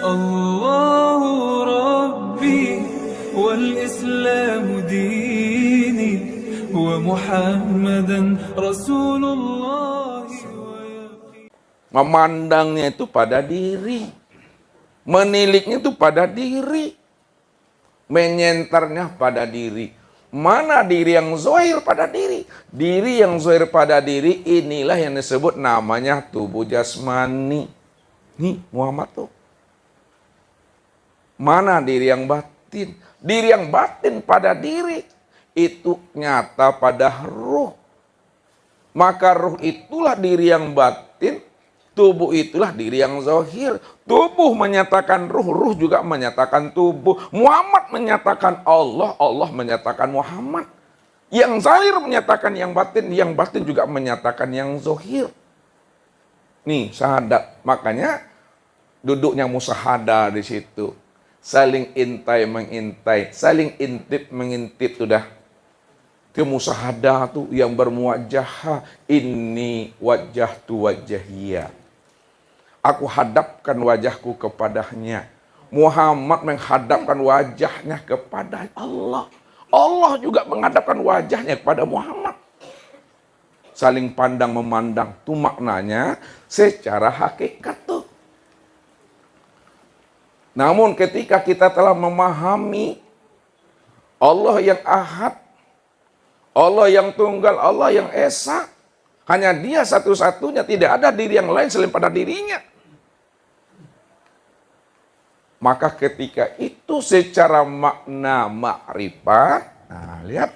الله ربي والإسلام ديني ومحمدا رسول الله. Memandangnya itu pada diri, meniliknya itu pada diri, menyentarnya pada diri. Mana diri yang zahir pada diri? Diri yang zahir pada diri inilah yang disebut namanya tubuh jasmani. Nih Muhammad tuh. Mana diri yang batin? Diri yang batin pada diri itu nyata pada ruh. Maka ruh itulah diri yang batin, tubuh itulah diri yang zahir. Tubuh menyatakan ruh, ruh juga menyatakan tubuh. Muhammad menyatakan Allah, Allah menyatakan Muhammad. Yang zahir menyatakan yang batin juga menyatakan yang zahir. Nih, syahadat. Makanya duduknya musahadah di situ. Saling intai mengintai, saling intip mengintip sudah. Ke musahadah tuh yang bermuwajahah, inni wajjahtu wajhiyya. Aku hadapkan wajahku kepadanya. Muhammad menghadapkan wajahnya kepada Allah. Allah juga menghadapkan wajahnya kepada Muhammad. Saling pandang memandang. Itu maknanya secara hakikat tuh. Namun ketika kita telah memahami Allah yang ahad, Allah yang tunggal, Allah yang esa, hanya dia satu-satunya, tidak ada diri yang lain selain pada dirinya. Maka ketika itu secara makna ma'rifat, nah lihat,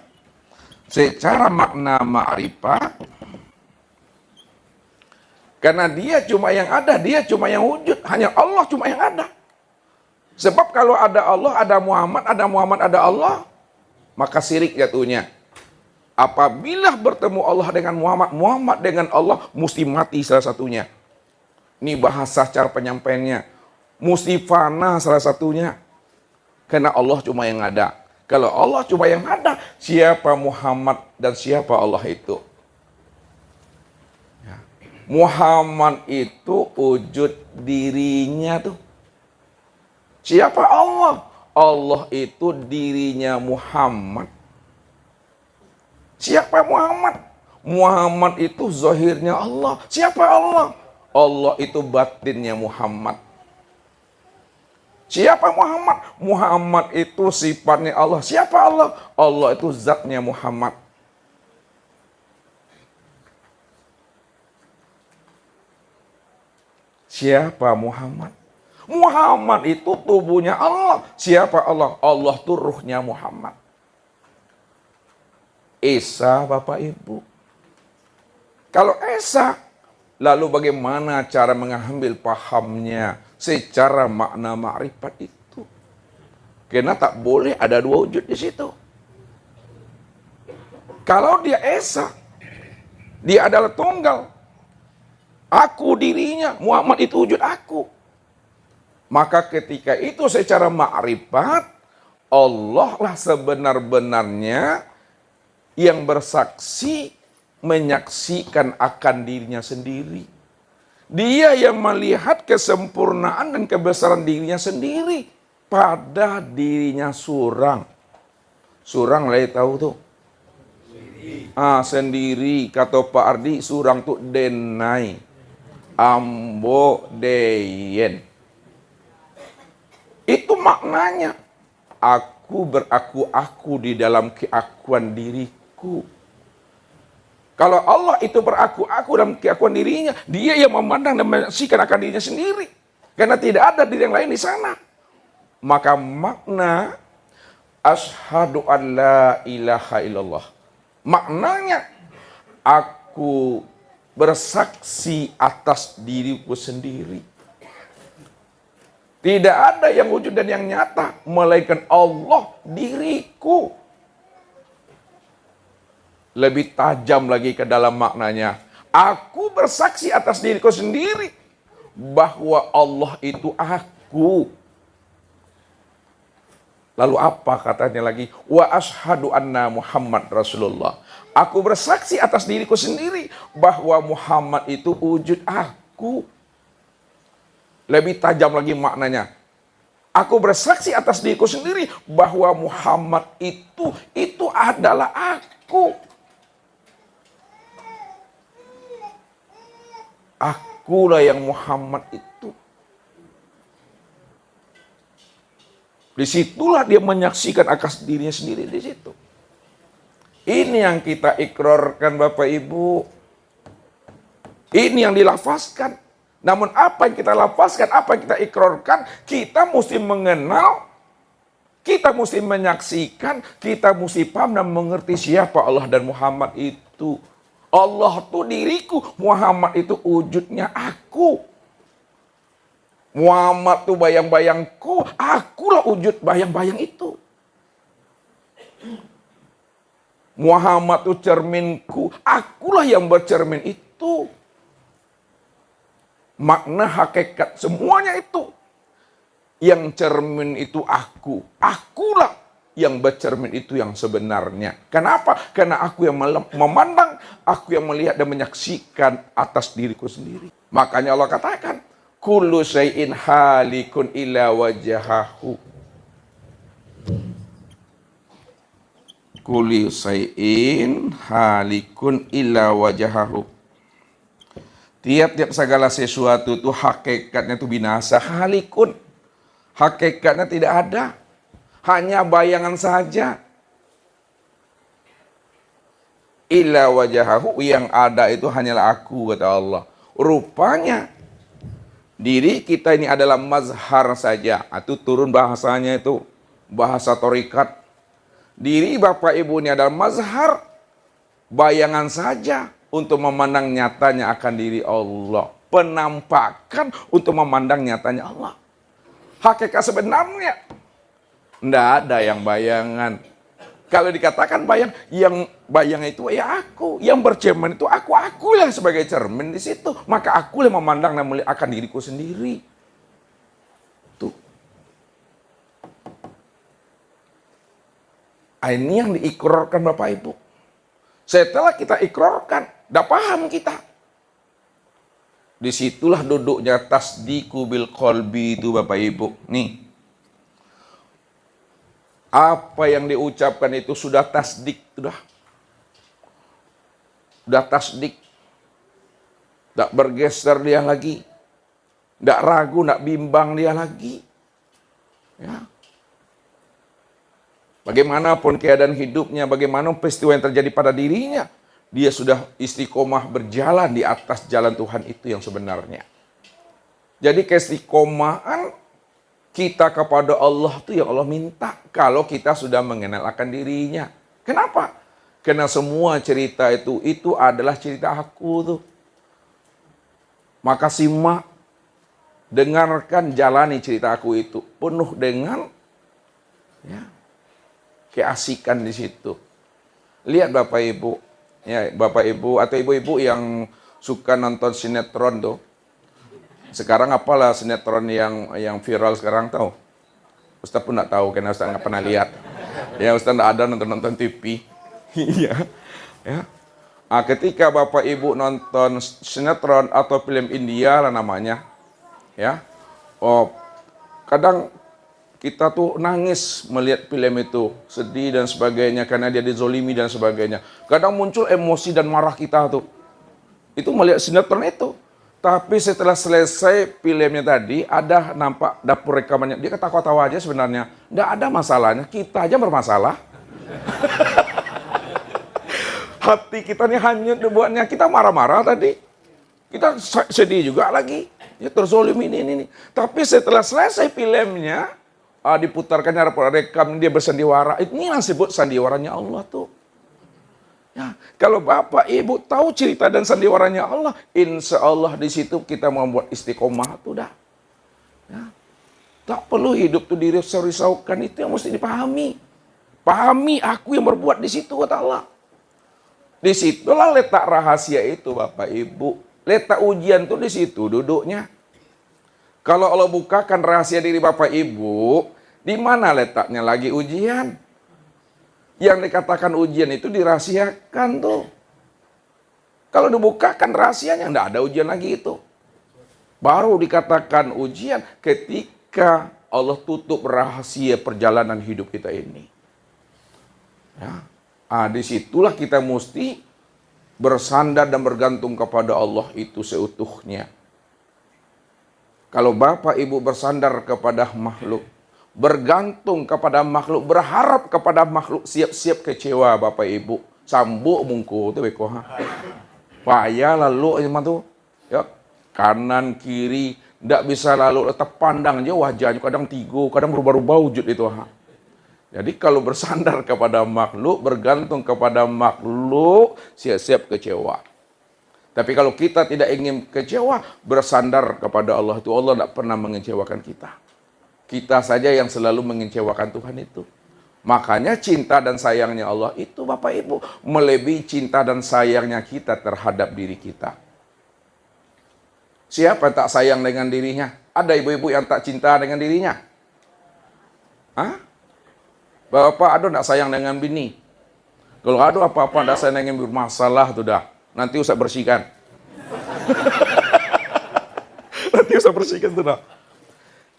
secara makna ma'rifat, karena dia cuma yang ada, dia cuma yang wujud, hanya Allah cuma yang ada. Sebab kalau ada Allah, ada Muhammad, ada Allah, maka syirik jatuhnya. Apabila bertemu Allah dengan Muhammad, Muhammad dengan Allah, mesti mati salah satunya. Ini bahasa cara penyampaiannya. Mesti fana salah satunya. Karena Allah cuma yang ada. Kalau Allah cuma yang ada, siapa Muhammad dan siapa Allah itu? Ya. Muhammad itu wujud dirinya tuh. Siapa Allah? Allah itu dirinya Muhammad. Siapa Muhammad? Muhammad itu zahirnya Allah. Siapa Allah? Allah itu batinnya Muhammad. Siapa Muhammad? Muhammad itu sifatnya Allah. Siapa Allah? Allah itu zatnya Muhammad. Siapa Muhammad? Muhammad itu tubuhnya Allah. Siapa Allah? Allah itu ruhnya Muhammad. Esa Bapak Ibu. Kalau Esa, lalu bagaimana cara mengambil pahamnya secara makna ma'rifat itu? Karena tak boleh ada dua wujud di situ. Kalau dia Esa, dia adalah tunggal. Aku dirinya, Muhammad itu wujud aku. Maka ketika itu secara ma'rifat, Allah lah sebenar-benarnya yang bersaksi, menyaksikan akan dirinya sendiri. Dia yang melihat kesempurnaan dan kebesaran dirinya sendiri pada dirinya surang. Surang lah tahu tuh. Sendiri. Kata Pak Ardi, surang tuh denai. Ambo deyen. Itu maknanya. Aku beraku-aku di dalam keakuan diriku. Kalau Allah itu beraku-aku dalam keakuan dirinya, dia yang memandang dan menyaksikan akan dirinya sendiri. Karena tidak ada diri yang lain di sana. Maka makna asyhadu an la ilaha illallah. Maknanya aku bersaksi atas diriku sendiri. Tidak ada yang wujud dan yang nyata, melainkan Allah diriku. Lebih tajam lagi ke dalam maknanya. Aku bersaksi atas diriku sendiri bahwa Allah itu aku. Lalu apa katanya lagi? Wa ashadu anna Muhammad Rasulullah. Aku bersaksi atas diriku sendiri bahwa Muhammad itu wujud aku. Lebih tajam lagi maknanya. Aku bersaksi atas diriku sendiri bahwa Muhammad itu adalah aku. Akulah yang Muhammad itu. Disitulah dia menyaksikan atas dirinya sendiri di situ. Ini yang kita ikrarkan Bapak Ibu. Ini yang dilafazkan. Namun apa yang kita lafazkan, apa yang kita ikrarkan, kita mesti mengenal, kita mesti menyaksikan, kita mesti paham dan mengerti siapa Allah dan Muhammad itu. Allah itu diriku, Muhammad itu wujudnya aku. Muhammad itu bayang-bayangku, akulah wujud bayang-bayang itu. Muhammad itu cerminku, akulah yang bercermin itu. Makna hakikat semuanya itu. Yang cermin itu aku. Akulah yang bercermin itu yang sebenarnya. Kenapa? Karena aku yang memandang, aku yang melihat dan menyaksikan atas diriku sendiri. Makanya Allah katakan, kullu syai'in halikun illa wajahahu. Kullu syai'in halikun illa wajahahu. Tiap-tiap segala sesuatu itu hakikatnya itu binasa. Halikun. Hakikatnya tidak ada. Hanya bayangan saja. Illa wajahahu, yang ada itu hanyalah aku, kata Allah. Rupanya diri kita ini adalah mazhar saja. Itu turun bahasanya itu. Bahasa torikat. Diri Bapak Ibu ini adalah mazhar. Bayangan saja. Untuk memandang nyatanya akan diri Allah. Penampakan untuk memandang nyatanya Allah. Hakikat sebenarnya tidak ada yang bayangan. Kalau dikatakan bayang, yang bayang itu ya aku. Yang bercermin itu aku lah sebagai cermin di situ. Maka aku yang memandang dan melihat akan diriku sendiri. Tuh. Ini yang diikrarkan Bapak Ibu. Setelah kita ikrarkan, udah paham kita. Disitulah duduknya tasdiqu bil qalbi itu Bapak Ibu. Nih. Apa yang diucapkan itu sudah tasdik. Sudah tasdik. Tidak bergeser dia lagi. Tidak ragu, tidak bimbang dia lagi. Ya. Bagaimanapun keadaan hidupnya, bagaimana peristiwa yang terjadi pada dirinya, dia sudah istiqomah berjalan di atas jalan Tuhan itu yang sebenarnya. Jadi keistiqomahan kita kepada Allah itu yang Allah minta kalau kita sudah mengenal akan dirinya. Kenapa? Karena semua cerita itu adalah cerita aku tuh. Maka simak, dengarkan, jalani cerita aku itu penuh dengan keasikan di situ. Lihat Bapak Ibu, ya Bapak Ibu atau ibu-ibu yang suka nonton sinetron tuh. Sekarang apalah sinetron yang viral sekarang tahu? Ustaz pun nggak tahu karena Ustaz nggak pernah lihat. Ya Ustaz nggak ada nonton TV. Iya. Ya. Nah, ketika Bapak Ibu nonton sinetron atau film India lah namanya, ya. Oh, kadang kita tuh nangis melihat film itu, sedih dan sebagainya karena dia dizolimi dan sebagainya. Kadang muncul emosi dan marah kita tuh. Itu melihat sinetron itu. Tapi setelah selesai filmnya tadi, ada nampak dapur rekamannya. Dia ketawa-tawa aja sebenarnya. Nggak ada masalahnya, kita aja bermasalah. Hati kita ini hanyut dibuatnya. Kita marah-marah tadi. Kita sedih juga lagi. Ya terzolimi ini. Tapi setelah selesai filmnya, diputarkannya rekam, dia bersandiwara. Ini yang disebut sandiwaranya Allah tuh. Ya, kalau Bapak Ibu tahu cerita dan sandiwaranya Allah, insya Allah di situ kita membuat istiqomah tuh dah. Ya. Tak perlu hidup tuh dirisau-risaukan, itu yang mesti dipahami. Pahami aku yang berbuat di situ kata Allah. Di situlah letak rahasia itu Bapak Ibu. Letak ujian tuh di situ duduknya. Kalau Allah bukakan rahasia diri Bapak Ibu, di mana letaknya lagi ujian? Yang dikatakan ujian itu dirahasiakan tuh. Kalau dibukakan rahasianya, enggak ada ujian lagi itu. Baru dikatakan ujian ketika Allah tutup rahasia perjalanan hidup kita ini. Ya. Disitulah kita mesti bersandar dan bergantung kepada Allah itu seutuhnya. Kalau Bapak Ibu bersandar kepada makhluk, bergantung kepada makhluk, berharap kepada makhluk, siap-siap kecewa Bapak Ibu. Sambuk mungku tu beko ha. Payah lalu aja tu. Ya, kanan kiri ndak bisa lalu, tetap pandang aja wajahnya, kadang tigo, kadang berubah-ubah wujud itu ha. Jadi kalau bersandar kepada makhluk, bergantung kepada makhluk, siap-siap kecewa. Tapi kalau kita tidak ingin kecewa, bersandar kepada Allah itu, Allah tidak pernah mengecewakan kita. Kita saja yang selalu mengecewakan Tuhan itu. Makanya cinta dan sayangnya Allah itu Bapak Ibu melebihi cinta dan sayangnya kita terhadap diri kita. Siapa yang tak sayang dengan dirinya? Ada ibu-ibu yang tak cinta dengan dirinya? Hah? Bapak ada tidak sayang dengan bini? Kalau ada apa-apa tidak sayang dengan bermasalah tuh dah. Nanti usah bersihkan. Nanti usah bersihkan tuh dah.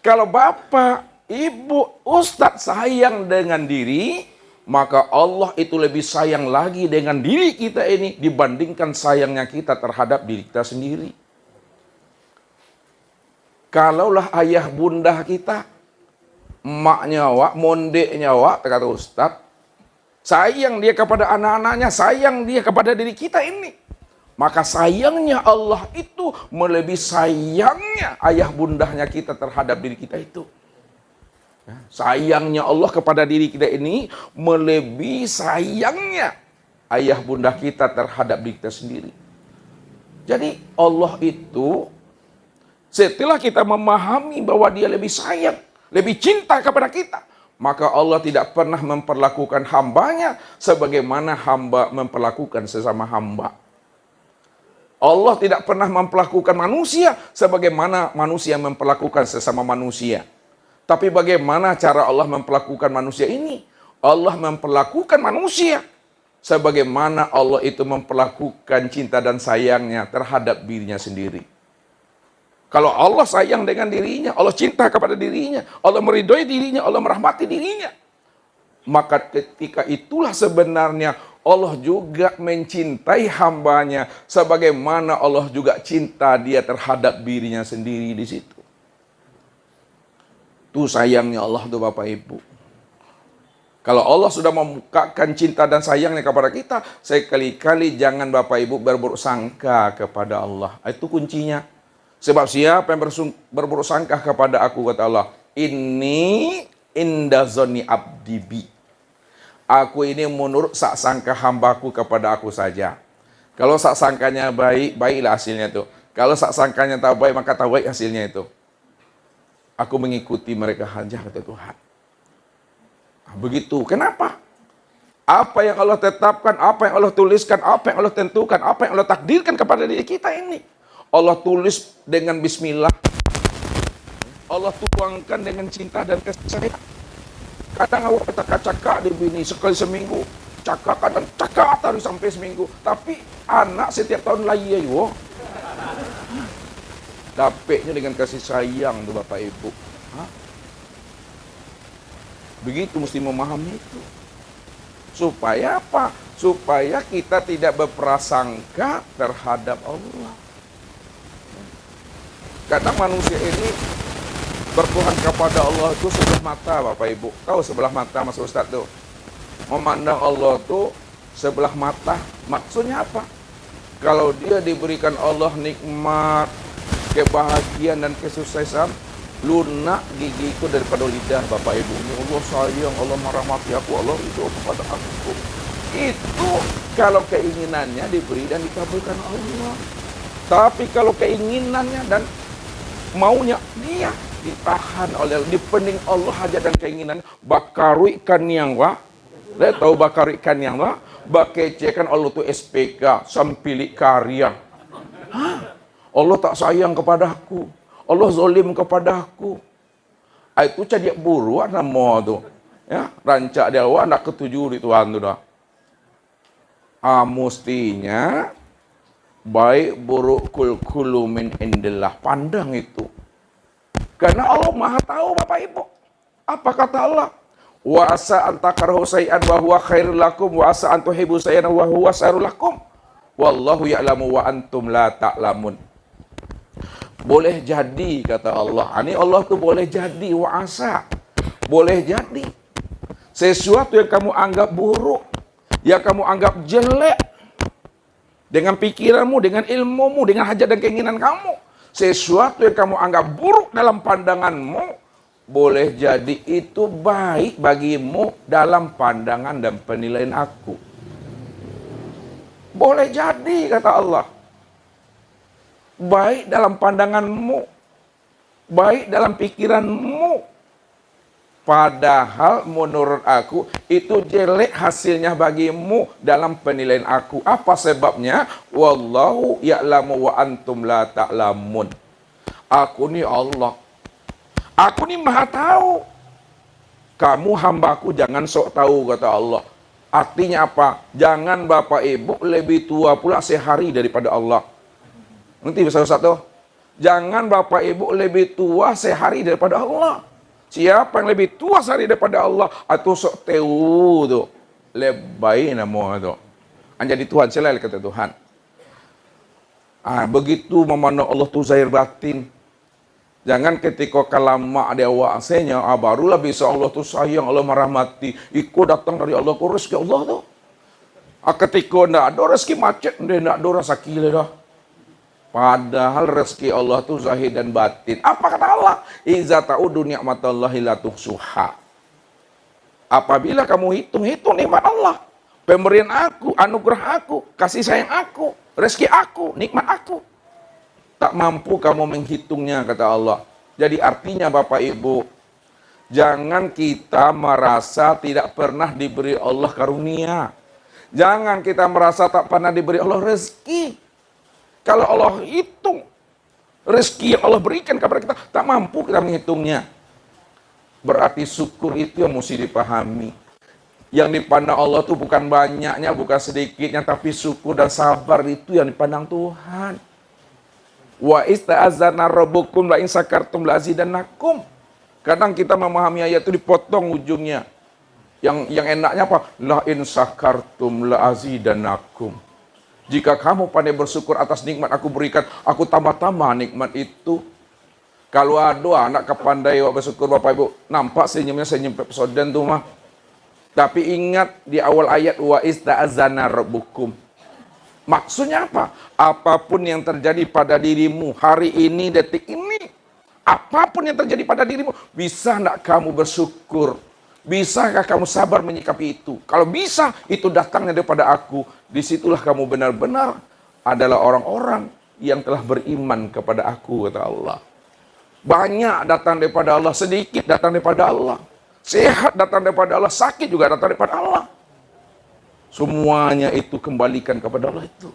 Kalau bapak, ibu, ustadz sayang dengan diri, maka Allah itu lebih sayang lagi dengan diri kita ini dibandingkan sayangnya kita terhadap diri kita sendiri. Kalaulah ayah bunda kita, emaknya wak, mondeknya wak, kata ustadz, sayang dia kepada anak-anaknya, sayang dia kepada diri kita ini. Maka sayangnya Allah itu melebihi sayangnya ayah bundahnya kita terhadap diri kita itu. Sayangnya Allah kepada diri kita ini melebihi sayangnya ayah bunda kita terhadap diri kita sendiri. Jadi Allah itu setelah kita memahami bahwa dia lebih sayang, lebih cinta kepada kita, maka Allah tidak pernah memperlakukan hambanya sebagaimana hamba memperlakukan sesama hamba. Allah tidak pernah memperlakukan manusia sebagaimana manusia memperlakukan sesama manusia. Tapi bagaimana cara Allah memperlakukan manusia ini? Allah memperlakukan manusia sebagaimana Allah itu memperlakukan cinta dan sayangnya terhadap dirinya sendiri. Kalau Allah sayang dengan dirinya, Allah cinta kepada dirinya, Allah meridhoi dirinya, Allah merahmati dirinya, maka ketika itulah sebenarnya Allah juga mencintai hambanya sebagaimana Allah juga cinta dia terhadap dirinya sendiri di situ. Itu sayangnya Allah tuh Bapak Ibu. Kalau Allah sudah membukakan cinta dan sayangnya kepada kita, sekali-kali jangan Bapak Ibu berburuk sangka kepada Allah. Itu kuncinya. Sebab siapa yang berburuk sangka kepada aku, kata Allah, ini inda zoni abdi bi. Aku ini menurut sak sangka hambaku kepada aku saja. Kalau sak sangkanya baik, baiklah hasilnya itu. Kalau sak sangkanya tak baik, maka tak baik hasilnya itu. Aku mengikuti mereka saja, kata Tuhan. Begitu. Kenapa? Apa yang Allah tetapkan, apa yang Allah tuliskan, apa yang Allah tentukan, apa yang Allah takdirkan kepada diri kita ini, Allah tulis dengan bismillah. Allah tuangkan dengan cinta dan kasih sayang. Kadang awak cakak di bini sekali seminggu, cakak kadang cakak terus sampai seminggu. Tapi anak setiap tahun lahir yo. Dapetnya dengan kasih sayang tuh Bapak Ibu. Begitu mesti memahami itu. Supaya apa? Supaya kita tidak berprasangka terhadap Allah. Kadang manusia ini bertuhan kepada Allah itu sebelah mata Bapak Ibu. Tahu sebelah mata Mas Ustadz tuh? Memandang Allah tuh sebelah mata. Maksudnya apa? Kalau dia diberikan Allah nikmat, kebahagiaan dan kesuksesan, lunak gigiku daripada lidah Bapak Ibu. Allah sayang, Allah merahmati aku, Allah itu kepada aku. Itu kalau keinginannya diberi dan dikabulkan Allah. Tapi kalau keinginannya dan maunya dia ditahan oleh, dipening Allah hajat dan keinginan, bakaru ikan yang wa, tahu bakaru ikan yang wa, bakecekan Allah tu SPK, sampilik karya. Allah tak sayang kepadaku, Allah zolim kepadaku. Itu cadiak buru nama tu, ya rancak dia wa anak ketujuh di Tuhan tu dah. Mestinya baik buruk kul min indillah, pandang itu. Karena Allah Maha tahu Bapak Ibu. Apa kata Allah? Wa asa an takrahu shay'an wa huwa khairul lakum wa asa an tuhibbu shay'an wa huwa syarrul lakum. Wallahu ya'lamu wa antum la ta'lamun. Boleh jadi kata Allah. Ini Allah tuh boleh jadi, wa asa. Boleh jadi. Sesuatu yang kamu anggap buruk, yang kamu anggap jelek, dengan pikiranmu, dengan ilmumu, dengan hajat dan keinginan kamu, sesuatu yang kamu anggap buruk dalam pandanganmu, boleh jadi itu baik bagimu dalam pandangan dan penilaian aku. Boleh jadi kata Allah. Baik dalam pandanganmu, baik dalam pikiranmu. Padahal menurut aku itu jelek hasilnya bagimu dalam penilaian aku. Apa sebabnya? Wallahu ya'lamu wa antum la ta'lamun. Aku ni Allah. Aku ni Maha tahu. Kamu hambaku jangan sok tahu kata Allah. Artinya apa? Jangan Bapak Ibu lebih tua pula sehari daripada Allah. Nanti satu-satu. Jangan Bapak Ibu lebih tua sehari daripada Allah. Siapa yang lebih tua sehari daripada Allah, atau sok tahu tu. Lebay nama tu. Jadi Tuhan selalu kata Tuhan. Begitu memandang Allah tu zahir batin. Jangan ketika kalama dia wasenya, barulah bisa Allah tu sayang, Allah merahmati. Iko datang dari Allah, ku rezeki Allah tu. Ketika ndak ada rezeki macet, ndak ada rasa kile dah. Padahal rezeki Allah tu zahir dan batin. Apa kata Allah? Iza ta'udu ni'matallahi la tuhsuha. Apabila kamu hitung nikmat Allah, pemberian aku, anugerah aku, kasih sayang aku, rezeki aku, nikmat aku, tak mampu kamu menghitungnya kata Allah. Jadi artinya Bapak Ibu, jangan kita merasa tidak pernah diberi Allah karunia. Jangan kita merasa tak pernah diberi Allah rezeki. Kalau Allah hitung rezeki yang Allah berikan kepada kita, tak mampu kita menghitungnya. Berarti syukur itu yang mesti dipahami. Yang dipandang Allah itu bukan banyaknya, bukan sedikitnya, tapi syukur dan sabar itu yang dipandang Tuhan. Wa ista'azana rabbukum la in sakartum la azidannakum. Kadang kita memahami ayat itu dipotong ujungnya. Yang enaknya apa? La in sakartum la azidannakum. Jika kamu pandai bersyukur atas nikmat aku berikan, aku tambah-tambah nikmat itu. Kalau ada anak kepandai bersyukur Bapak Ibu, nampak senyum pesodan tu mah. Tapi ingat di awal ayat wa ista'azana rabbukum. Maksudnya apa? Apapun yang terjadi pada dirimu hari ini, detik ini, apapun yang terjadi pada dirimu, bisa enggak kamu bersyukur? Bisakah kamu sabar menyikapi itu? Kalau bisa, itu datangnya daripada aku. Disitulah kamu benar-benar adalah orang-orang yang telah beriman kepada aku, kata Allah. Banyak datang daripada Allah, sedikit datang daripada Allah. Sehat datang daripada Allah, sakit juga datang daripada Allah. Semuanya itu kembalikan kepada Allah itu.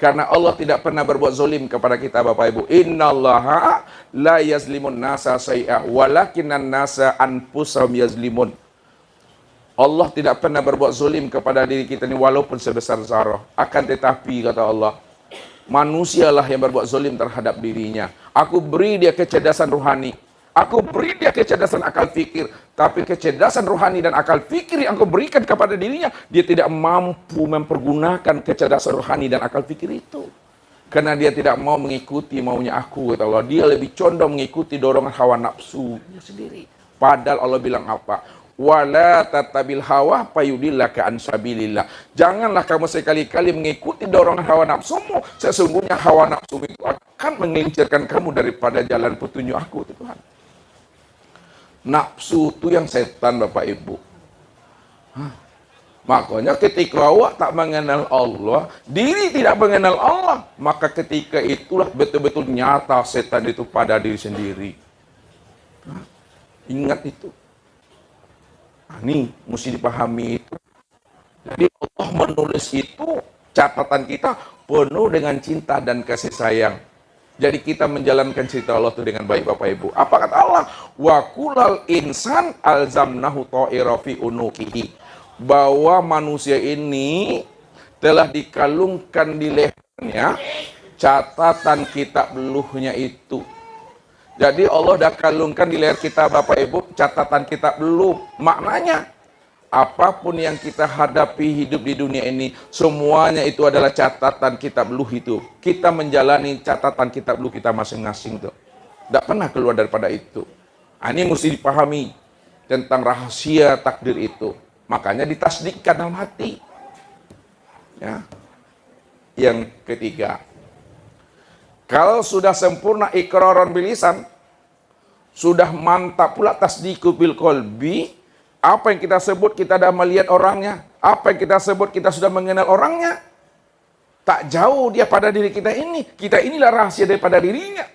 Karena Allah tidak pernah berbuat zalim kepada kita Bapak Ibu. Innallaha la yazlimun nasa syai'a walakinan nasa anfusahum yazlimun. Allah tidak pernah berbuat zalim kepada diri kita ini walaupun sebesar zarah. Akan tetapi kata Allah, manusialah yang berbuat zalim terhadap dirinya. Aku beri dia kecerdasan rohani. Aku beri dia kecerdasan akal fikir, tapi kecerdasan rohani dan akal fikir yang aku berikan kepada dirinya, dia tidak mampu mempergunakan kecerdasan rohani dan akal fikir itu. Karena dia tidak mau mengikuti maunya aku, kata Allah. Dia lebih condong mengikuti dorongan hawa nafsunya sendiri. Padahal Allah bilang apa? Wala tatabil hawa payudillaka an sabilillah. Janganlah kamu sekali-kali mengikuti dorongan hawa nafsumu. Sesungguhnya hawa nafsumu itu akan menggelincirkan kamu daripada jalan petunjuk aku, Tuhan. Nafsu itu yang setan Bapak Ibu. Makanya ketika awak tak mengenal Allah, diri tidak mengenal Allah, maka ketika itulah betul-betul nyata setan itu pada diri sendiri. Ingat itu. Ini mesti dipahami itu. Jadi Allah menulis itu, catatan kita penuh dengan cinta dan kasih sayang. Jadi kita menjalankan cerita Allah itu dengan baik Bapak Ibu. Apa kata Allah? Wa kulal insan alzamnahu ta'ira fi unukihi. Bahwa manusia ini telah dikalungkan di lehernya catatan kitab luhnya itu. Jadi Allah dah kalungkan di leher kita Bapak Ibu, catatan kita belum. Maknanya, apapun yang kita hadapi hidup di dunia ini, semuanya itu adalah catatan kitab luh itu. Kita menjalani catatan kitab luh kita masing-masing tuh. Tidak pernah keluar daripada itu. Ini mesti dipahami tentang rahasia takdir itu. Makanya ditasdikkan dalam hati. Ya. Yang ketiga, kalau sudah sempurna iqraron bilisan, sudah mantap pula tasdiqu bil qalbi, apa yang kita sebut kita sudah melihat orangnya, apa yang kita sebut kita sudah mengenal orangnya. Tak jauh dia pada diri kita ini. Kita inilah rahasia daripada dirinya.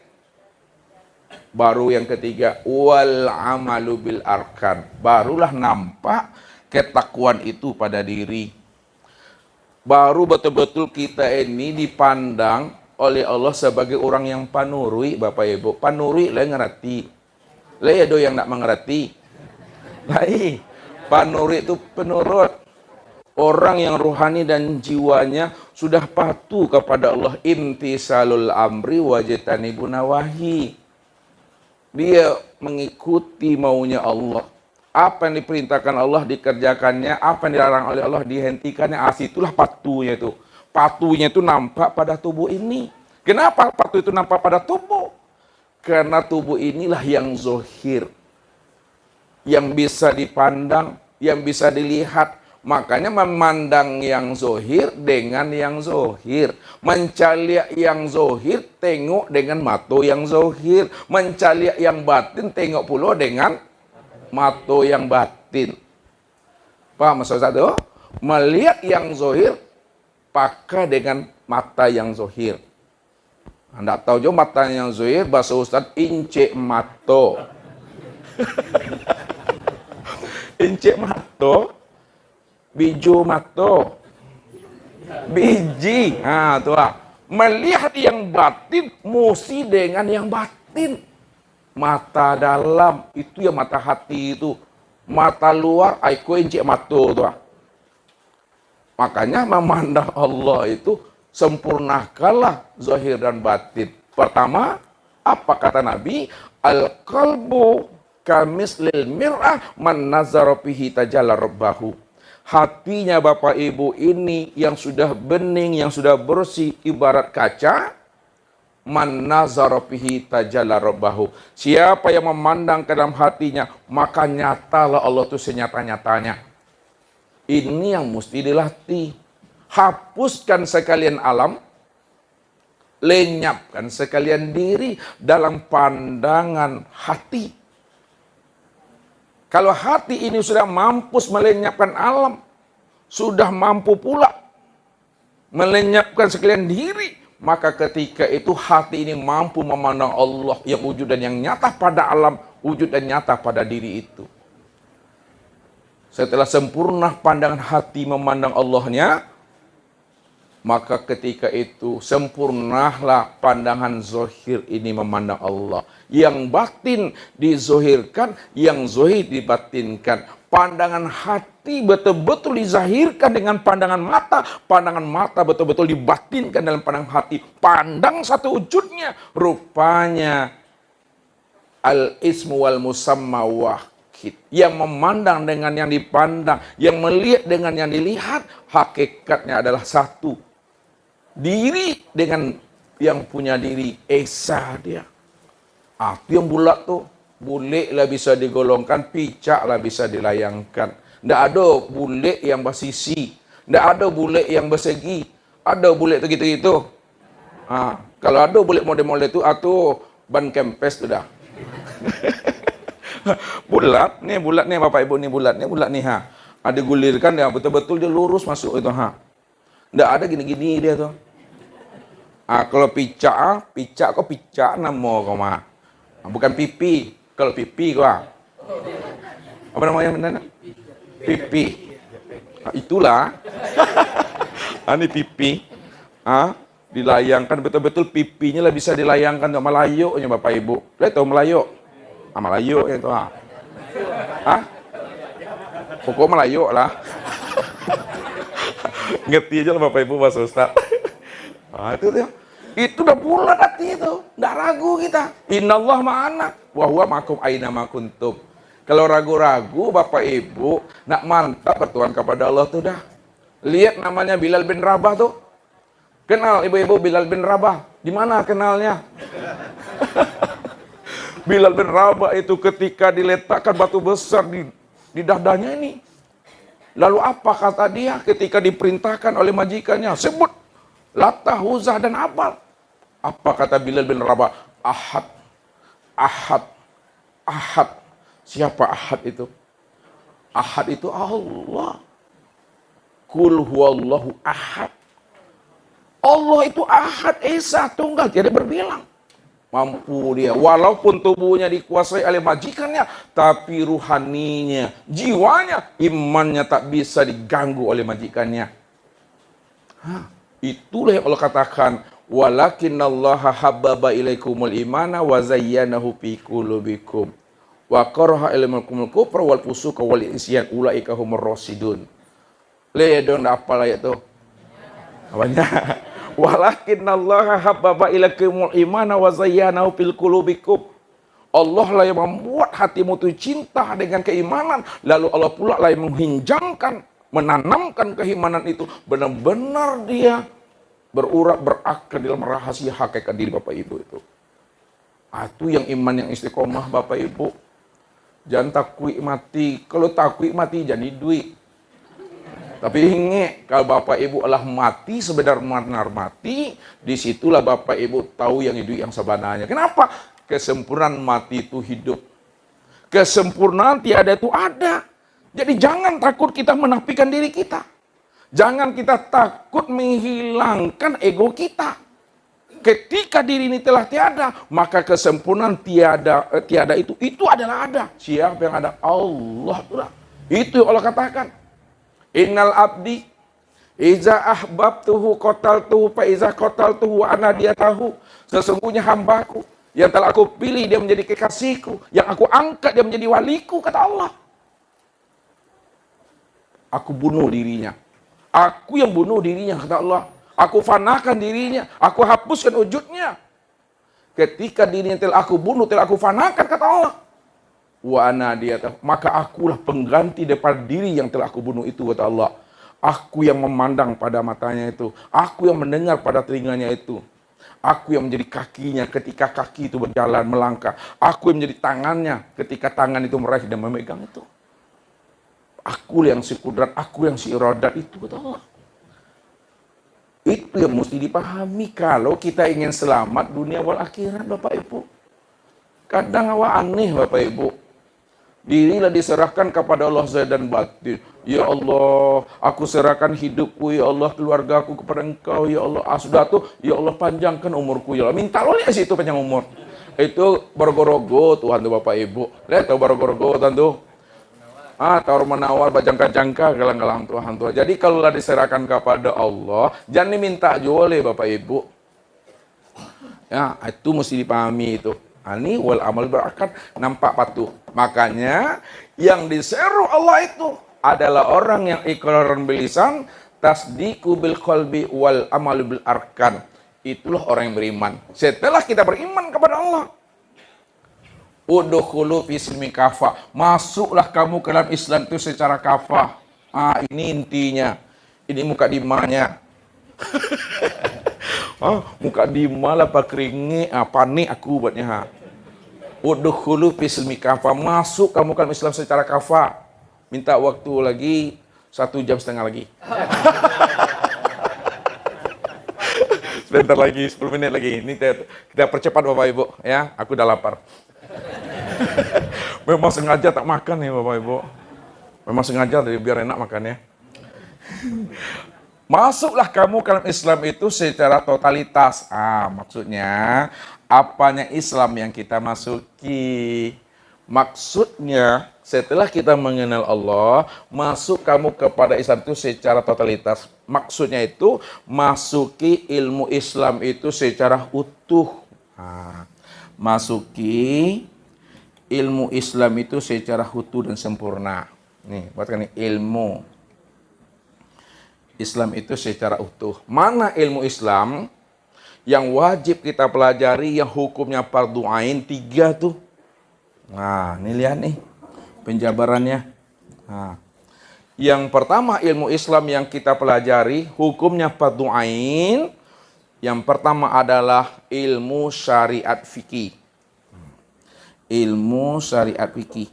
Baru yang ketiga, wal amalu bil arkan. Barulah nampak ketakwaan itu pada diri. Baru betul-betul kita ini dipandang oleh Allah sebagai orang yang panurui, Bapak Ibu. Panurui lah ngerti. Lah ya do yang nak mengerti. Lai, panurui itu penurut. Orang yang rohani dan jiwanya sudah patuh kepada Allah. Imtisalul amri wajtanibun nawahi. Dia mengikuti maunya Allah. Apa yang diperintahkan Allah dikerjakannya, apa yang dilarang oleh Allah dihentikannya. Itulah patuhnya itu. Patuhnya itu nampak pada tubuh ini. Kenapa patuh itu nampak pada tubuh? Karena tubuh inilah yang zohir. Yang bisa dipandang, yang bisa dilihat. Makanya memandang yang zohir dengan yang zohir. Mencari yang zohir, tengok dengan mata yang zohir. Mencari yang batin, tengok pula dengan mata yang batin. Paham maksud saya? Melihat yang zohir, pakai dengan mata yang zohir. Anda tahu juga mata yang zohir, bahasa Ustaz, incik mato. Incik mato, biju mato, biji. Nah, tuh. Melihat yang batin, mesti dengan yang batin. Mata dalam, itu ya mata hati itu. Mata luar, aiko incik mato tuh. Makanya memandang Allah itu sempurnakanlah zahir dan batin. Pertama, apa kata Nabi? Al-qalbu kamislil mir'ah man nazara fihi tajalla rabbahu. Hatinya Bapak Ibu ini yang sudah bening, yang sudah bersih ibarat kaca. Man nazara fihi tajalla rabbahu. Siapa yang memandang ke dalam hatinya, maka nyatalah Allah itu senyata-nyatanya. Ini yang mesti dilatih. Hapuskan sekalian alam, lenyapkan sekalian diri dalam pandangan hati. Kalau hati ini sudah mampu melenyapkan alam, sudah mampu pula melenyapkan sekalian diri, maka ketika itu hati ini mampu memandang Allah yang wujud dan yang nyata pada alam, wujud dan nyata pada diri itu. Setelah sempurna pandangan hati memandang Allahnya, maka ketika itu sempurnalah pandangan zohir ini memandang Allah. Yang batin dizohirkan, yang zohir dibatinkan. Pandangan hati betul-betul dizahirkan dengan pandangan mata betul-betul dibatinkan dalam pandangan hati. Pandang satu wujudnya, rupanya al-ismu wal musamma wahid. Yang memandang dengan yang dipandang, yang melihat dengan yang dilihat, hakikatnya adalah satu. Diri dengan yang punya diri, esa dia. Itu yang bulat tuh, bulik lah bisa digolongkan, picak lah bisa dilayangkan. Tidak ada bulik yang bersisi, tidak ada bulik yang bersegi. Ada bulik tu gitu-gitu. Kalau ada bulik model-model itu, atau ban kempes tu dah. bulat nih Bapak Ibu nih bulat nih Ada gulirkan dia betul-betul dia lurus masuk itu Tidak ada gini-gini dia tuh. Kalau picak kok picak nama kau mah. Bukan pipi. Kalau pipi kau apa namanya benar? Pipi. Itulah. Ini pipi. Dilayangkan betul-betul pipinya lah bisa dilayangkan sama layuknya Bapak Ibu. Lihat tahu melayuk. Melayuk itu Pokok melayuk lah. Ngerti aja lah Bapak Ibu bahasa Ustaz. Itu udah bulat hati itu. Nggak ragu kita. Innallah ma'ana wa huwa ma'akum aina ma kuntum. Kalau ragu-ragu Bapak Ibu, nak mantap bertuhan kepada Allah tuh dah. Lihat namanya Bilal bin Rabah tuh. Kenal ibu-ibu Bilal bin Rabah? Di mana kenalnya? Bilal bin Rabah itu ketika diletakkan batu besar di dadanya ini. Lalu apa kata dia ketika diperintahkan oleh majikannya? Sebut Latah, Uzah, dan Abal. Apa kata Bilal bin Rabah? Ahad, Ahad, Ahad. Siapa Ahad itu? Ahad itu Allah. Kul huwallahu ahad. Allah itu Ahad, Esa, Tunggal, tiada berbilang. Mampu dia, walaupun tubuhnya dikuasai oleh majikannya, tapi ruhaninya, jiwanya, imannya tak bisa diganggu oleh majikannya. Itulah yang Allah katakan, walakinallaha habbaba ilaikumul imana wa zayyanahu fi qulubikum wa karaha ilaikumul kufra wal fusuqa wal isyan ulaika humur rasyidun. Ledon apa ayat itu? Apanya? Walakinallaha habbaba ilaikumul imana wa zayyanahu fil qulubikum. Allah lah yang membuat hatimu itu cinta dengan keimanan, lalu Allah pula lah yang menghinjangkan, menanamkan keimanan itu benar-benar dia berurat berakar dalam rahasia hakikat diri Bapak Ibu itu. Itu yang iman yang istiqomah Bapak Ibu. Jangan takut mati. Kalau takut mati jadi duit. Tapi ingat, kalau Bapak Ibu adalah mati sebenar-benar mati, disitulah Bapak Ibu tahu yang hidup yang sebenarnya. Kenapa? Kesempurnaan mati itu hidup. Kesempurnaan tiada itu ada. Jadi jangan takut kita menafikan diri kita. Jangan kita takut menghilangkan ego kita. Ketika diri ini telah tiada, maka kesempurnaan tiada itu adalah ada. Siapa yang ada? Allah. Itu yang Allah katakan. Innal abdi iza ahbabtuhu qataltuhu fa iza qataltuhu ana dia tahu. Sesungguhnya hambaku yang telah aku pilih dia menjadi kekasihku, yang aku angkat dia menjadi waliku, kata Allah. Aku bunuh dirinya. Aku yang bunuh dirinya, kata Allah. Aku fanakan dirinya, aku hapuskan wujudnya. Ketika dirinya telah aku bunuh, telah aku fanakan, kata Allah. Wa ana dia, maka akulah pengganti daripada diri yang telah aku bunuh itu, kata Allah. Aku yang memandang pada matanya itu, aku yang mendengar pada telinganya itu, aku yang menjadi kakinya ketika kaki itu berjalan melangkah, aku yang menjadi tangannya ketika tangan itu meraih dan memegang itu. Aku yang si kudrat, aku yang si iradat itu, kata Allah. Itu yang mesti dipahami kalau kita ingin selamat dunia wal akhirat, Bapak Ibu. Kadang awak aneh, Bapak Ibu. Dirilah diserahkan kepada Allah zahir dan batin. Ya Allah, aku serahkan hidupku, ya Allah, keluargaku kepada Engkau, ya Allah. Sudah tuh, ya Allah, panjangkan umurku, ya Allah. Minta lo lihat situ panjang umur. Itu Borgorogo Tuhan tuh Bapak Ibu. Lihat tuh Borgorogo Tuhan tuh. Tawar menawar, bajangka-jangka, galang-galang Tuhan Tuhan. Jadi kalau diserahkan kepada Allah, jangan diminta oleh Bapak Ibu. Ya, itu mesti dipahami itu. Ani wal amal berakat, nampak patuh. Makanya yang diseru Allah itu adalah orang yang iqraran bil lisan, tasdiqu bil qalbi wal amal bil arkan. Itulah orang yang beriman. Setelah kita beriman kepada Allah, udkhulu fi silmi kafah. Masuklah kamu ke dalam Islam itu secara kafah. Ini intinya. Ini muka dimanya. Muka dima lah pak keringi. Panik aku buatnya. Udkhulu fi silmi kafah. Masuk kamu ke dalam Islam secara kafah. Minta waktu lagi 1,5 jam lagi. Sebentar lagi, 10 menit lagi. Ini kita percepat Bapak Ibu ya. Aku udah lapar. Memang sengaja tak makan nih Bapak Ibu. Memang sengaja biar enak makannya. Masuklah kamu ke dalam Islam itu secara totalitas. Maksudnya apanya Islam yang kita masuki? Maksudnya setelah kita mengenal Allah, masuk kamu kepada Islam itu secara totalitas. Maksudnya itu masuki ilmu Islam itu secara utuh. Masuki ilmu Islam itu secara utuh dan sempurna. Nih, buatkan nih, ilmu Islam itu secara utuh. Mana ilmu Islam? Yang wajib kita pelajari, yang hukumnya fardu ain 3 tuh. Nah, ini lihat nih penjabarannya. Nah, yang pertama ilmu Islam yang kita pelajari, hukumnya fardu ain. Yang pertama adalah ilmu syariat fikih. Ilmu syariat fikih.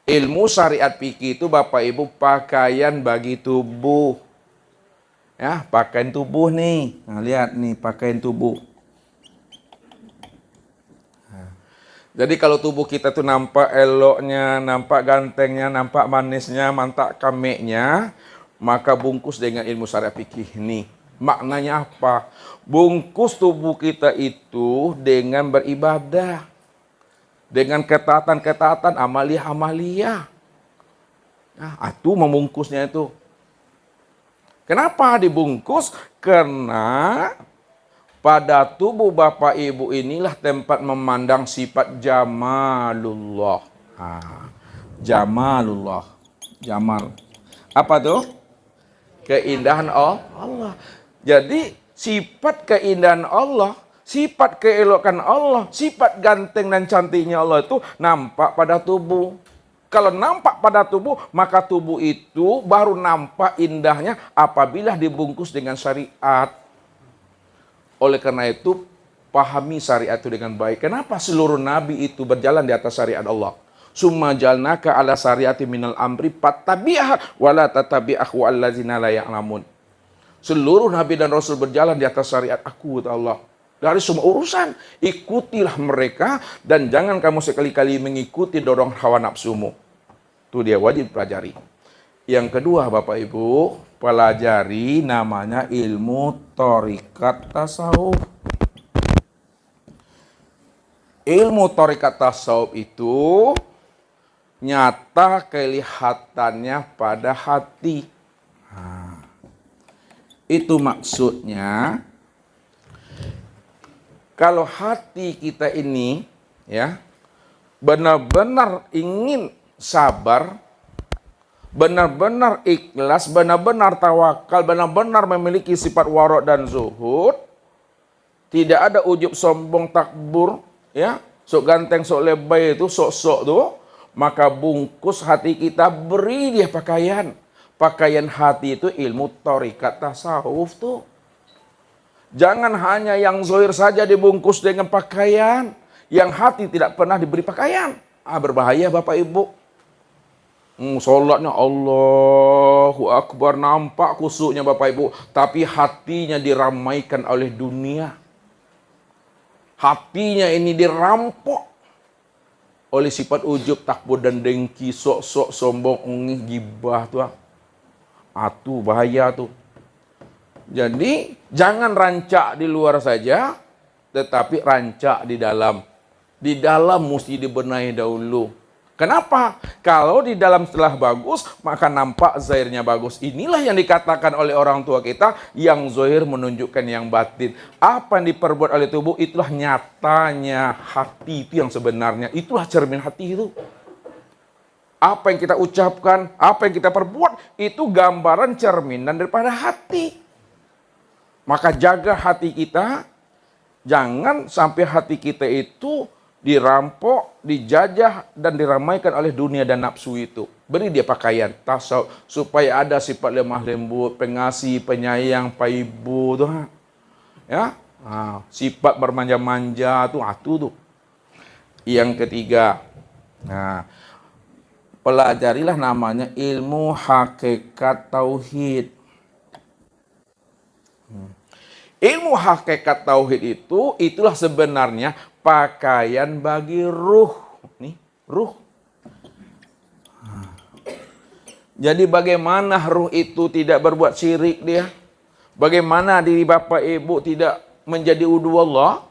Ilmu syariat fikih itu Bapak Ibu pakaian bagi tubuh. Ya, pakaian tubuh nih. Nah, lihat nih pakaian tubuh. Nah, jadi kalau tubuh kita tuh nampak eloknya, nampak gantengnya, nampak manisnya, mantak kameknya, maka bungkus dengan ilmu syariat fikih ini. Maknanya apa? Bungkus tubuh kita itu dengan beribadah. Dengan ketaatan-ketaatan, amalia-amalia. Nah, itu membungkusnya itu. Kenapa dibungkus? Karena pada tubuh Bapak Ibu inilah tempat memandang sifat jamalullah. Jamalullah. Jamal. Apa tuh? Keindahan Allah. Jadi sifat keindahan Allah, sifat keelokan Allah, sifat ganteng dan cantiknya Allah itu nampak pada tubuh. Kalau nampak pada tubuh, maka tubuh itu baru nampak indahnya apabila dibungkus dengan syariat. Oleh karena itu, pahami syariat itu dengan baik. Kenapa seluruh nabi itu berjalan di atas syariat Allah? Summa jalnaka ala syariati minal amri fattabi'ah wala tatabi'ahu allazina la ya'lamun. Seluruh nabi dan rasul berjalan di atas syariat aku, kata Allah. Dari semua urusan, ikutilah mereka dan jangan kamu sekali-kali mengikuti dorong hawa nafsumu. Itu dia wajib pelajari. Yang kedua Bapak Ibu, pelajari namanya ilmu thariqat tasawuf. Ilmu thariqat tasawuf itu nyata kelihatannya pada hati. Itu maksudnya, kalau hati kita ini ya benar-benar ingin sabar, benar-benar ikhlas, benar-benar tawakal, benar-benar memiliki sifat wara' dan zuhud, tidak ada ujub sombong takbur, ya, sok ganteng, sok lebay itu, sok-sok tuh, maka bungkus hati kita, beri dia pakaian. Pakaian hati itu ilmu thariqat tasawuf tuh. Jangan hanya yang zahir saja dibungkus dengan pakaian, yang hati tidak pernah diberi pakaian. Berbahaya Bapak Ibu. Sholatnya Allahu Akbar, nampak khusyuknya Bapak Ibu, tapi hatinya diramaikan oleh dunia. Hatinya ini dirampok oleh sifat ujub, takbur dan dengki, sok-sok, sombong, ungih, gibah tuh. Itu bahaya tuh. Jadi jangan rancak di luar saja, tetapi rancak di dalam. Di dalam mesti dibenahi dahulu. Kenapa? Kalau di dalam setelah bagus, maka nampak zahirnya bagus. Inilah yang dikatakan oleh orang tua kita, yang zahir menunjukkan yang batin. Apa yang diperbuat oleh tubuh, itulah nyatanya hati itu yang sebenarnya. Itulah cermin hati itu. Apa yang kita ucapkan, apa yang kita perbuat, itu gambaran cerminan daripada hati. Maka jaga hati kita, jangan sampai hati kita itu dirampok, dijajah, dan diramaikan oleh dunia dan nafsu itu. Beri dia pakaian tasawuf, supaya ada sifat lemah lembut, pengasih, penyayang, paibu, tuh. Ya, sifat bermanja-manja, tuh. Yang ketiga, pelajarilah namanya ilmu hakikat tauhid. Ilmu hakikat tauhid itu, itulah sebenarnya pakaian bagi ruh. Nih, ruh. Jadi bagaimana ruh itu tidak berbuat syirik dia? Bagaimana diri Bapak Ibu tidak menjadi udu Allah?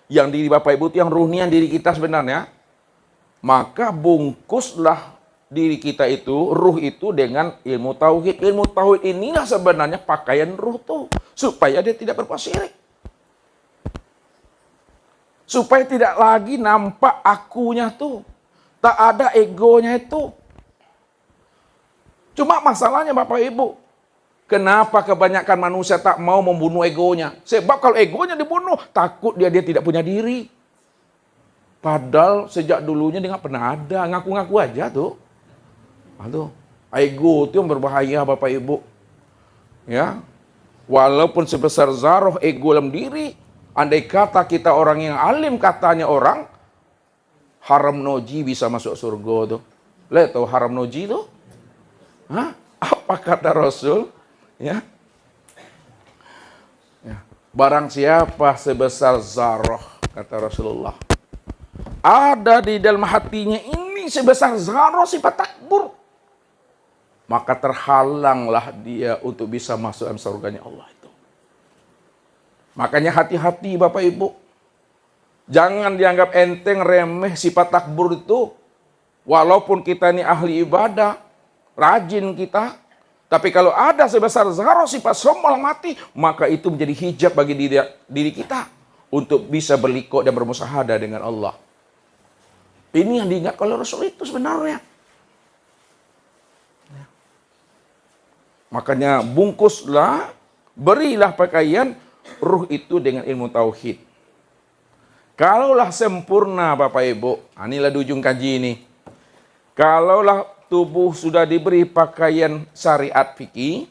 Yang diri Bapak Ibu itu yang ruhnya diri kita sebenarnya. Maka bungkuslah diri kita itu, ruh itu dengan ilmu tauhid. Ilmu tauhid inilah sebenarnya pakaian ruh tuh, supaya dia tidak berbuat syirik. Supaya tidak lagi nampak akunya tuh, tak ada egonya itu. Cuma masalahnya Bapak Ibu, Kenapa kebanyakan manusia tak mau membunuh egonya? Sebab kalau egonya dibunuh, takut dia tidak punya diri. Padahal sejak dulunya dia nggak pernah ada, ngaku-ngaku aja tuh. Aduh, ego itu yang berbahaya Bapak Ibu. Ya, walaupun sebesar zarah ego dalam diri, andai kata kita orang yang alim, katanya orang, haram noji bisa masuk surga tuh. Lihat tuh haram noji tuh? Hah? Apa kata Rasul? Ya. Barang siapa sebesar zarah, kata Rasulullah, ada di dalam hatinya ini sebesar zarah sifat takbur, maka terhalanglah dia untuk bisa masuk dalam surganya Allah itu. Makanya hati-hati Bapak Ibu. Jangan dianggap enteng, remeh sifat takbur itu. Walaupun kita ini ahli ibadah, rajin kita, tapi kalau ada sebesar zarah sifat sombong mati, maka itu menjadi hijab bagi diri kita untuk bisa berlikuk dan bermusyahadah dengan Allah. Ini yang diingat oleh Rasul itu sebenarnya. Makanya bungkuslah, berilah pakaian ruh itu dengan ilmu tauhid. Kalaulah sempurna Bapak Ibu, inilah di ujung kaji ini. Kalaulah tubuh sudah diberi pakaian syariat fikih,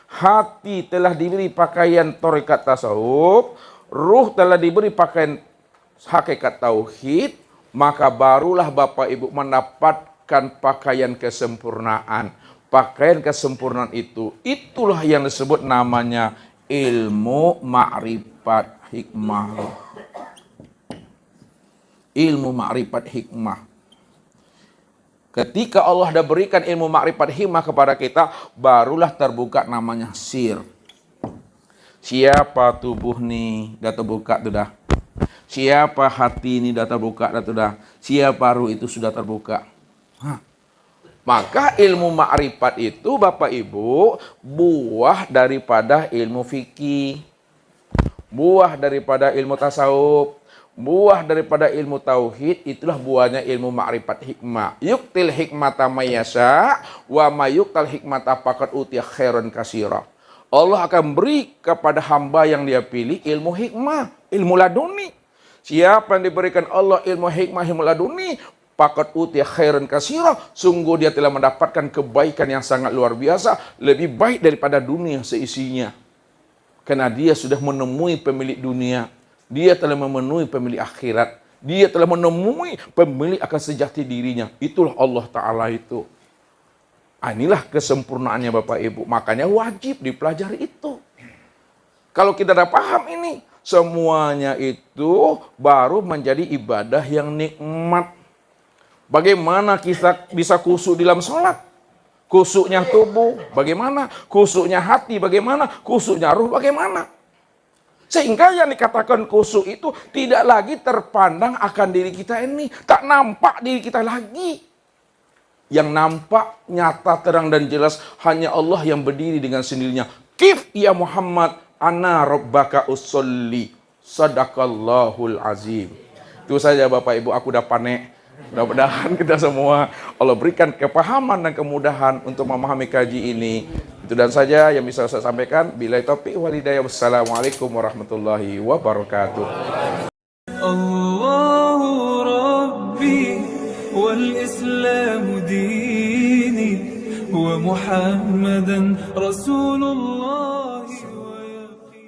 hati telah diberi pakaian tarekat tasawuf, ruh telah diberi pakaian hakikat tauhid, maka barulah Bapak Ibu mendapatkan pakaian kesempurnaan. Pakaian kesempurnaan itulah yang disebut namanya ilmu ma'rifat hikmah. Ilmu ma'rifat hikmah. Ketika Allah sudah berikan ilmu ma'rifat hikmah kepada kita, barulah terbuka namanya sir. Siapa tubuh nih, sudah terbuka sudah. Siapa hati ini sudah terbuka sudah. Siapa ruh itu sudah terbuka. Maka ilmu ma'rifat itu Bapak Ibu buah daripada ilmu fikih, buah daripada ilmu tasawuf, buah daripada ilmu tauhid, itulah buahnya ilmu ma'rifat hikmah. Yuktil hikmata mayasa wa mayuktal hikmata faqad utiya khairan katsira. Allah akan beri kepada hamba yang dia pilih ilmu hikmah, ilmu laduni. Siapa yang diberikan Allah ilmu hikmah, ilmu laduni, faqad utiya khairan katsira, sungguh dia telah mendapatkan kebaikan yang sangat luar biasa, lebih baik daripada dunia seisinya. Karena dia sudah menemui pemilik dunia. Dia telah memenuhi pemilik akhirat. Dia telah menemui pemilik akan sejati dirinya. Itulah Allah Ta'ala itu. Inilah kesempurnaannya Bapak Ibu. Makanya wajib dipelajari itu. Kalau kita sudah paham ini, semuanya itu baru menjadi ibadah yang nikmat. Bagaimana kita bisa khusyuk dalam sholat? Khusyuknya tubuh bagaimana? Khusyuknya hati bagaimana? Khusyuknya ruh bagaimana? Sehingga yang dikatakan khusyuk itu tidak lagi terpandang akan diri kita ini. Tak nampak diri kita lagi. Yang nampak nyata, terang dan jelas hanya Allah yang berdiri dengan sendirinya. Kif ya Muhammad ana rabbaka usolli. Sadaqallahul azim. Itu saja Bapak Ibu, aku udah panik. Mudah-mudahan kita semua Allah berikan kepahaman dan kemudahan untuk memahami kaji ini. Itu dan saja yang bisa saya sampaikan. Billahi taufiq wal hidayah. Wassalamualaikum warahmatullahi wabarakatuh. Allahu Rabbi wal Islam dini wa Muhammadan Rasulullah.